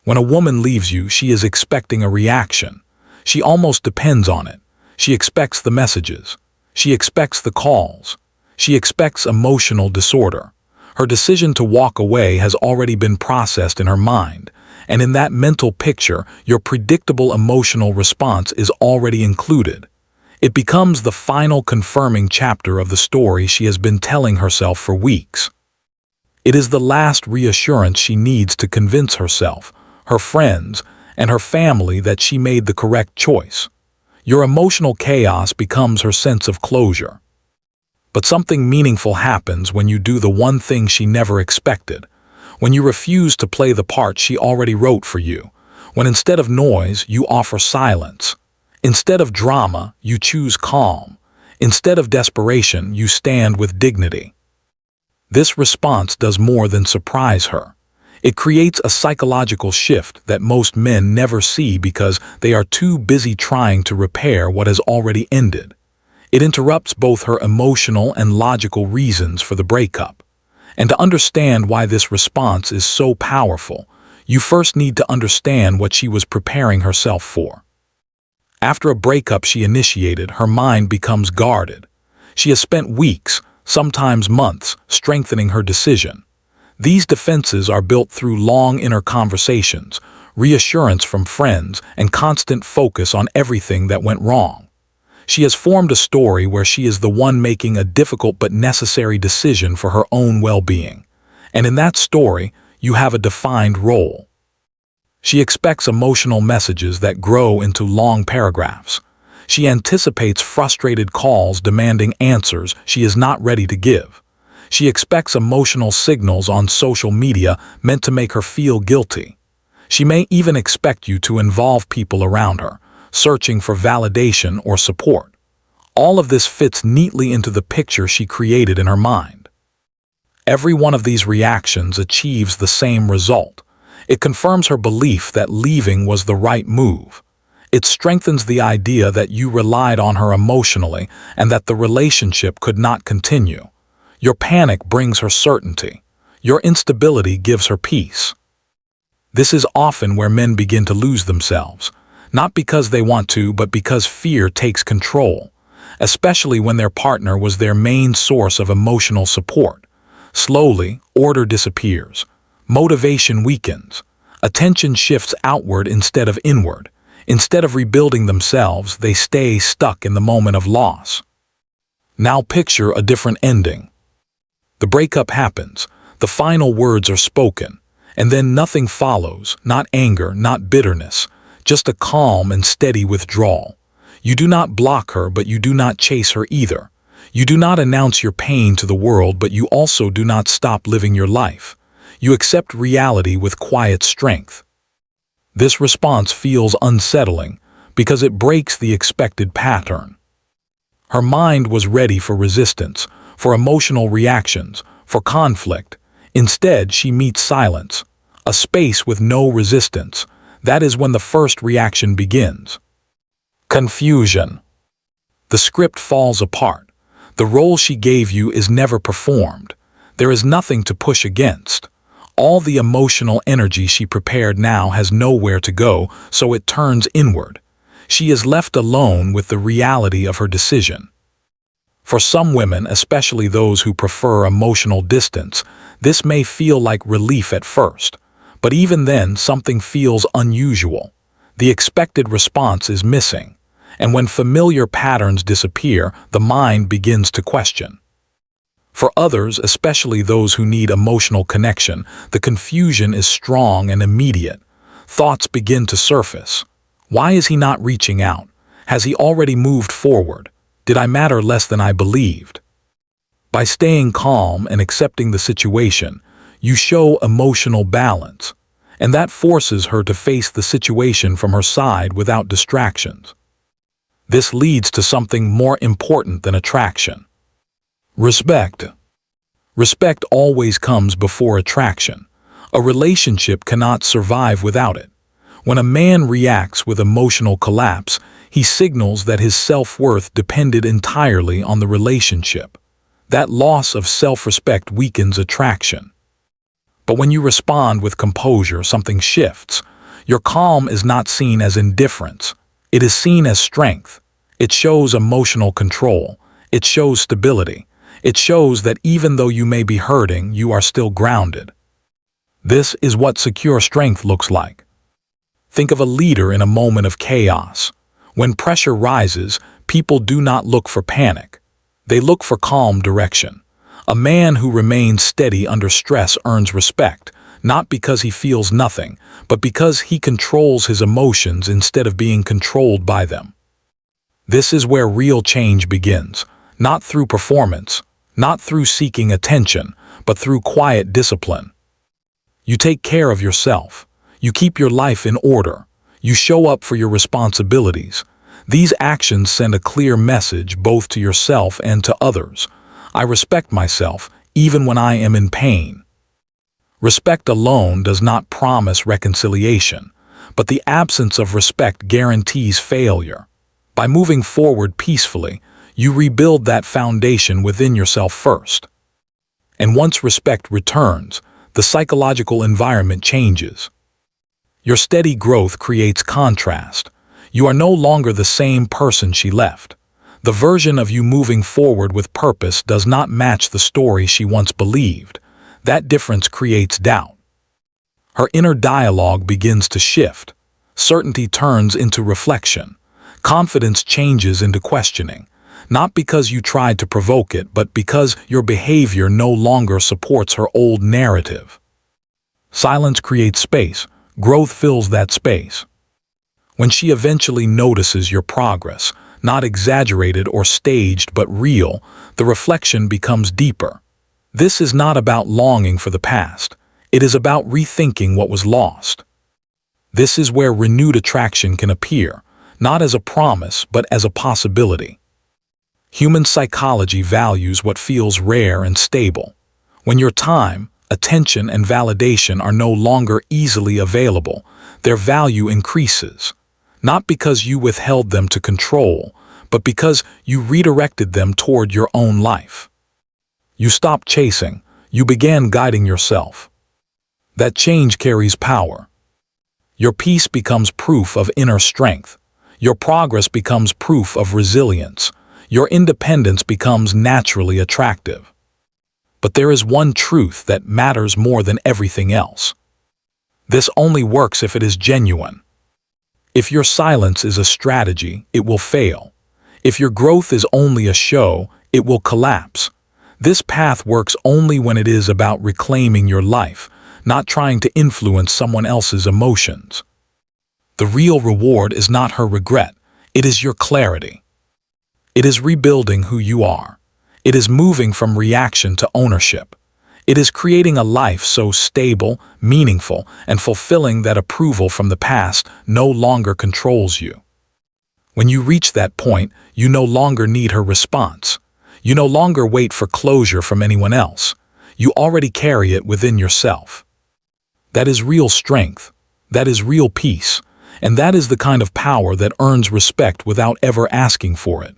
When a woman leaves you, she is expecting a reaction. She almost depends on it. She expects the messages. She expects the calls. She expects emotional disorder. Her decision to walk away has already been processed in her mind, and in that mental picture, your predictable emotional response is already included. It becomes the final confirming chapter of the story she has been telling herself for weeks. It is the last reassurance she needs to convince herself, her friends, and her family that she made the correct choice. Your emotional chaos becomes her sense of closure. But something meaningful happens when you do the one thing she never expected, when you refuse to play the part she already wrote for you, when instead of noise, you offer silence. Instead of drama, you choose calm. Instead of desperation, you stand with dignity. This response does more than surprise her. It creates a psychological shift that most men never see because they are too busy trying to repair what has already ended. It interrupts both her emotional and logical reasons for the breakup. And to understand why this response is so powerful, you first need to understand what she was preparing herself for. After a breakup she initiated, her mind becomes guarded. She has spent weeks, sometimes months, strengthening her decision. These defenses are built through long inner conversations, reassurance from friends, and constant focus on everything that went wrong. She has formed a story where she is the one making a difficult but necessary decision for her own well-being. And in that story, you have a defined role. She expects emotional messages that grow into long paragraphs. She anticipates frustrated calls demanding answers she is not ready to give. She expects emotional signals on social media meant to make her feel guilty. She may even expect you to involve people around her, searching for validation or support. All of this fits neatly into the picture she created in her mind. Every one of these reactions achieves the same result. It confirms her belief that leaving was the right move. It strengthens the idea that you relied on her emotionally and that the relationship could not continue. Your panic brings her certainty. Your instability gives her peace. This is often where men begin to lose themselves. Not because they want to, but because fear takes control, especially when their partner was their main source of emotional support. Slowly, order disappears. Motivation weakens. Attention shifts outward instead of inward. Instead of rebuilding themselves, they stay stuck in the moment of loss. Now picture a different ending. The breakup happens, the final words are spoken, and then nothing follows, not anger, not bitterness, just a calm and steady withdrawal. You do not block her, but you do not chase her either. You do not announce your pain to the world, but you also do not stop living your life. You accept reality with quiet strength. This response feels unsettling because it breaks the expected pattern. Her mind was ready for resistance, for emotional reactions, for conflict. Instead, she meets silence, a space with no resistance. That is when the first reaction begins. Confusion. The script falls apart. The role she gave you is never performed. There is nothing to push against. All the emotional energy she prepared now has nowhere to go, so it turns inward. She is left alone with the reality of her decision. For some women, especially those who prefer emotional distance, this may feel like relief at first. But even then, something feels unusual. The expected response is missing. And when familiar patterns disappear, the mind begins to question. For others, especially those who need emotional connection, the confusion is strong and immediate. Thoughts begin to surface. Why is he not reaching out? Has he already moved forward? Did I matter less than I believed? By staying calm and accepting the situation, you show emotional balance, and that forces her to face the situation from her side without distractions. This leads to something more important than attraction. Respect. Respect always comes before attraction. A relationship cannot survive without it. When a man reacts with emotional collapse, he signals that his self-worth depended entirely on the relationship. That loss of self-respect weakens attraction. But when you respond with composure, something shifts. Your calm is not seen as indifference. It is seen as strength. It shows emotional control. It shows stability. It shows that even though you may be hurting, you are still grounded. This is what secure strength looks like. Think of a leader in a moment of chaos. When pressure rises, people do not look for panic. They look for calm direction. A man who remains steady under stress earns respect, not because he feels nothing, but because he controls his emotions instead of being controlled by them. This is where real change begins, not through performance, not through seeking attention, but through quiet discipline. You take care of yourself. You keep your life in order. You show up for your responsibilities. These actions send a clear message both to yourself and to others. I respect myself, even when I am in pain. Respect alone does not promise reconciliation, but the absence of respect guarantees failure. By moving forward peacefully, you rebuild that foundation within yourself first. And once respect returns, the psychological environment changes. Your steady growth creates contrast. You are no longer the same person she left. The version of you moving forward with purpose does not match the story she once believed. That difference creates doubt. Her inner dialogue begins to shift. Certainty turns into reflection. Confidence changes into questioning, not because you tried to provoke it, but because your behavior no longer supports her old narrative. Silence creates space. Growth fills that space. When she eventually notices your progress, not exaggerated or staged but real, the reflection becomes deeper. This is not about longing for the past. It is about rethinking what was lost. This is where renewed attraction can appear, not as a promise but as a possibility. Human psychology values what feels rare and stable. When your time, attention, and validation are no longer easily available, their value increases. Not because you withheld them to control, but because you redirected them toward your own life. You stopped chasing, you began guiding yourself. That change carries power. Your peace becomes proof of inner strength. Your progress becomes proof of resilience. Your independence becomes naturally attractive. But there is one truth that matters more than everything else. This only works if it is genuine. If your silence is a strategy, it will fail. If your growth is only a show, it will collapse. This path works only when it is about reclaiming your life, not trying to influence someone else's emotions. The real reward is not her regret, it is your clarity. It is rebuilding who you are. It is moving from reaction to ownership. It is creating a life so stable, meaningful, and fulfilling that approval from the past no longer controls you. When you reach that point, you no longer need her response. You no longer wait for closure from anyone else. You already carry it within yourself. That is real strength. That is real peace. And that is the kind of power that earns respect without ever asking for it.